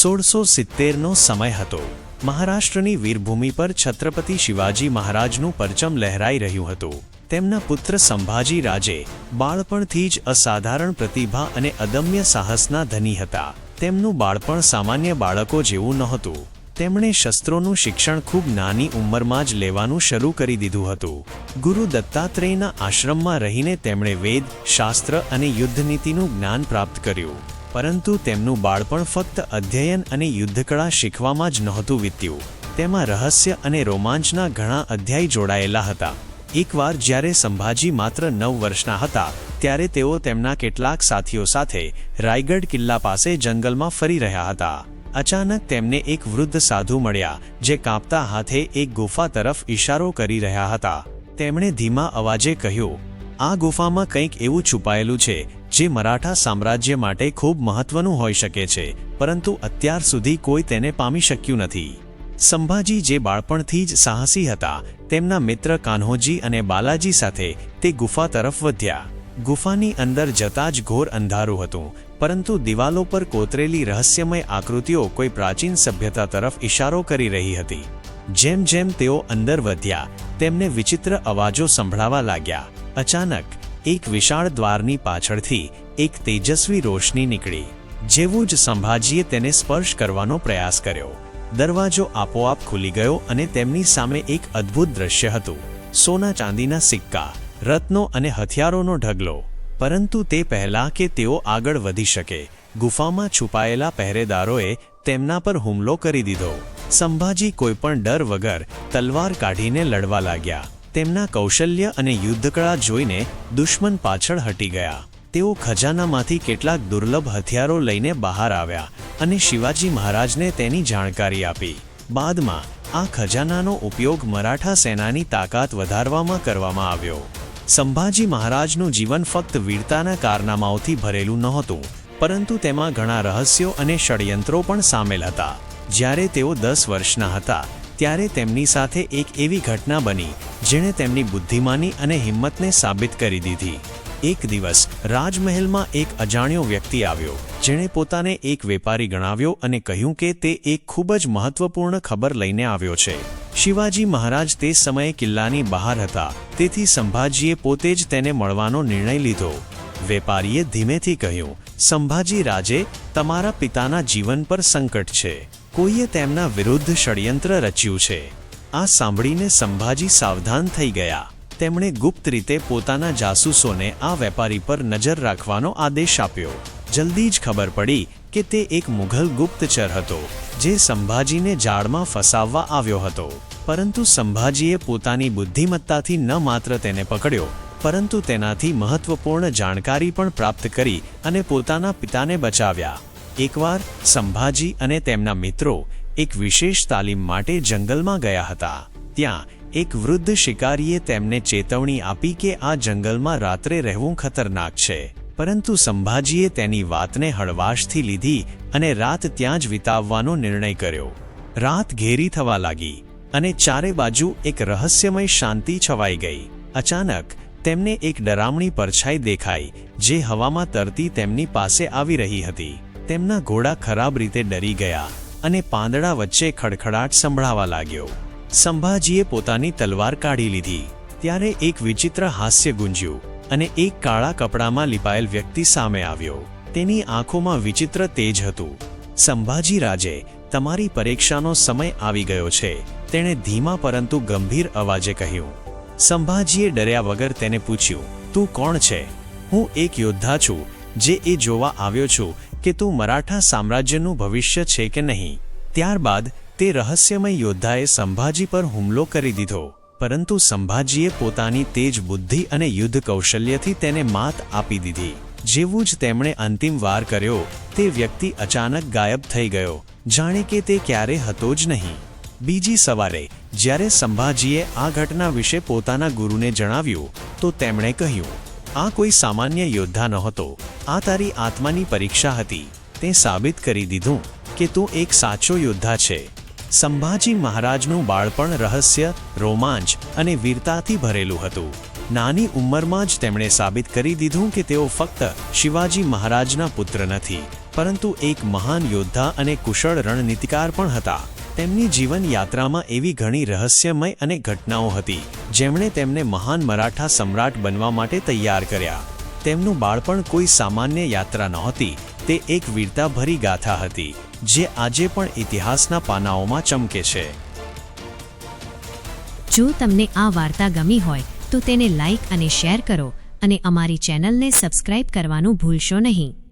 1670નો સમય હતો। મહારાષ્ટ્રની વીરભૂમિ પર છત્રપતિ શિવાજી મહારાજનું પરચમ લહેરાઈ રહ્યું હતું। તેમના પુત્ર સંભાજી રાજે બાળપણથી જ અસાધારણ પ્રતિભા અને અદમ્ય સાહસના ધની હતા। તેમનું બાળપણ સામાન્ય બાળકો જેવું નહોતું। તેમણે શસ્ત્રોનું શિક્ષણ ખૂબ નાની ઉંમરમાં જ લેવાનું શરૂ કરી દીધું હતું। ગુરુ દત્તાત્રેયના આશ્રમમાં રહીને તેમણે વેદ, શાસ્ત્ર અને યુદ્ધનીતિનું જ્ઞાન પ્રાપ્ત કર્યું। પરંતુ તેમનું બાળપણ ફક્ત અધ્યયન અને યુદ્ધકળા શીખવામાં જ નહોતું વીત્યું। તેમાં રહસ્ય અને રોમાંચના ઘણા અધ્યાય જોડાયેલા હતા। એકવાર જ્યારે સંભાજી માત્ર 9 વર્ષના હતા ત્યારે તેઓ તેમના કેટલાક સાથીઓ સાથે રાયગઢ કિલ્લા પાસે જંગલમાં ફરી રહ્યા હતા। અચાનક તેમને એક વૃદ્ધ સાધુ મળ્યા જે કાંપતા હાથે એક ગુફા તરફ ઇશારો કરી રહ્યા હતા। તેમણે ધીમા અવાજે કહ્યું, "આ ગુફામાં કંઈક એવું છુપાયેલું છે જે મરાઠા સામ્રાજ્ય માટે ખૂબ મહત્વનું હોઈ શકે છે, પરંતુ અત્યાર સુધી કોઈ તેને પામી શક્યું નથી." સંભાજી જે બાળપણથી જ સાહસી હતા, તેમના મિત્ર કાન્હોજી અને બાલાજી સાથે તે ગુફા તરફ વધ્યા। ગુફાની અંદર જતાં જ ઘોર અંધારું હતું, પરંતુ દિવાલો પર કોતરેલી રહસ્યમય આકૃતિઓ કોઈ પ્રાચીન સભ્યતા તરફ ઇશારો કરી રહી હતી। જેમ જેમ તેઓ અંદર વધ્યા તેમને વિચિત્ર અવાજો સંભળાવા લાગ્યા। અચાનક એક વિશાળ દ્વારની પાછળથી એક તેજસ્વી રોશની નીકળી। જેવું જ સંભાજીએ તેને સ્પર્શ કરવાનો પ્રયાસ કર્યો, દરવાજો આપોઆપ ખુલી ગયો અને તેમની સામે એક અદ્ભુત દ્રશ્ય હતું। સોના ચાંદીના સિક્કા, રત્નો અને હથિયારોનો ઢગલો। પરંતુ તે પહેલાં કે તેઓ આગળ વધી શકે, ગુફામાં છુપાયેલા પહેરેદારોએ તેમના પર હુમલો કરી દીધો। સંભાજી કોઈપણ ડર વગર તલવાર કાઢીને લડવા લાગ્યા। તેમના કૌશલ્ય અને યુદ્ધકળા જોઈને દુશ્મન પાછળ હટી ગયા। તેઓ ખજાનામાંથી કેટલાક દુર્લભ હથિયારો લઈને બહાર આવ્યા અને શિવાજી મહારાજને તેની જાણકારી આપી। બાદમાં આ ખજાનાનો ઉપયોગ મરાઠા સેનાની તાકાત વધારવામાં કરવામાં આવ્યો। સંભાજી મહારાજનું જીવન ફક્ત વીરતાના કારનામાઓથી ભરેલું નહોતું, પરંતુ તેમાં ઘણા રહસ્યો અને ષડયંત્રો પણ સામેલ હતા। જ્યારે તેઓ 10 વર્ષના હતા ત્યારે તેમની સાથે એક એવી ઘટના બની જેણે તેમની બુદ્ધિમાની અને હિંમતને સાબિત કરી દીધી। એક દિવસ રાજમહેલમાં એક અજાણ્યો વ્યક્તિ આવ્યો જેણે પોતાને એક વેપારી ગણાવ્યો અને કહ્યું કે તે એક ખૂબ જ મહત્વપૂર્ણ ખબર લઈને આવ્યો છે। શિવાજી મહારાજ તે સમયે કિલ્લાની બહાર હતા, તેથી સંભાજીએ પોતે જ તેને મળવાનો નિર્ણય લીધો। વેપારીએ ધીમેથી કહ્યું, "સંભાજી રાજે, તમારા પિતાના જીવન પર સંકટ છે। કોઈએ તેમના વિરુદ્ધ ષડયંત્ર રચ્યું છે." આ સાંભળીને સંભાજી સાવધાન થઈ ગયા। તેમણે ગુપ્ત રીતે પોતાના જાસૂસોને આ વેપારી પર નજર રાખવાનો આદેશ આપ્યો। જલ્દી જ ખબર પડી કે તે એક મુઘલ ગુપ્તચર હતો જે સંભાજીને જાળમાં ફસાવવા આવ્યો હતો। પરંતુ સંભાજીએ પોતાની બુદ્ધિમત્તાથી ન માત્ર તેને પકડ્યો, પરંતુ તેનાથી મહત્વપૂર્ણ જાણકારી પણ પ્રાપ્ત કરી અને પોતાના પિતાને બચાવ્યા। એકવાર સંભાજી અને તેમના મિત્રો એક વિશેષ તાલીમ માટે જંગલમાં ગયા હતા। ત્યાં એક વૃદ્ધ શિકારીએ તેમને ચેતવણી આપી કે આ જંગલમાં રાત્રે રહેવું ખતરનાક છે, પરંતુ સંભાજીએ તેની વાતને હળવાશથી લીધી અને રાત ત્યાં જ વિતાવવાનો નિર્ણય કર્યો। રાત ઘેરી થવા લાગી અને ચારે બાજુ એક રહસ્યમય શાંતિ છવાઈ ગઈ। અચાનક તેમને એક ડરામણી પરછાઈ દેખાઈ જે હવામાં તરતી તેમની પાસે આવી રહી હતી। તેમના ઘોડા ખરાબ રીતે ડરી ગયા અને પાંદડા વચ્ચે ખડખડાટ સંભળાવા લાગ્યો। સંભાજીએ પોતાની તલવાર કાઢી લીધી ત્યારે એક વિચિત્ર હાસ્ય ગુંજ્યું અને એક કાળા કપડામાં લીપાયેલ વ્યક્તિ સામે આવ્યો। તેની આંખોમાં વિચિત્ર તેજ હતું। "સંભાજી રાજે, તમારી પરીક્ષાનો સમય આવી ગયો છે," તેણે ધીમા પરંતુ ગંભીર અવાજે કહ્યું। સંભાજીએ ડર્યા વગર તેને પૂછ્યું, "તું કોણ છે?" "હું એક યોદ્ધા છું જે એ જોવા આવ્યો છું કે તું મરાઠા સામ્રાજ્યનું ભવિષ્ય છે કે નહીં." ત્યારબાદ તે રહસ્યમય યોદ્ધાએ સંભાજી પર હુમલો કરી દીધો, પરંતુ સંભાજીએ પોતાની તેજ બુદ્ધિ અને યુદ્ધ કૌશલ્યથી તેને માત આપી દીધી। જેવું જ તેમણે અંતિમ વાર કર્યો, તે વ્યક્તિ અચાનક ગાયબ થઈ ગયો, જાણે કે તે ક્યારે હતો જ નહીં। બીજી સવારે જ્યારે સંભાજીએ આ ઘટના વિશે પોતાના ગુરુને જણાવ્યું તો તેમણે કહ્યું, "આ કોઈ સામાન્ય યોદ્ધા નહોતો, આ તારી આત્માની પરીક્ષા હતી। તે સાબિત કરી દીધું કે તું એક સાચો યોદ્ધા છે." સંભાજી મહારાજનું બાળપણ રહસ્ય, રોમાંચ અને વીરતાથી ભરેલું હતું। નાની ઉંમરમાં જ તેમણે સાબિત કરી દીધું કે તેઓ ફક્ત શિવાજી મહારાજના પુત્ર નથી, પરંતુ એક મહાન યોદ્ધા અને કુશળ રણનીતિકાર પણ હતા. તેમની જીવન યાત્રામાં એવી ઘણી રહસ્યમય અને ઘટનાઓ હતી જેમણે તેમને મહાન મરાઠા સમ્રાટ બનવા માટે તૈયાર કર્યા. તેમનું બાળપણ કોઈ સામાન્ય યાત્રા નહોતી, તે એક વીરતાભરી ગાથા હતી જે આજે પણ ઇતિહાસના પાનાઓમાં ચમકે છે. જો તમને આ વાર્તા ગમી હોય તો તેને લાઇક અને શેર કરો અને અમારી ચેનલને સબસ્ક્રાઇબ કરવાનું ભૂલશો નહીં.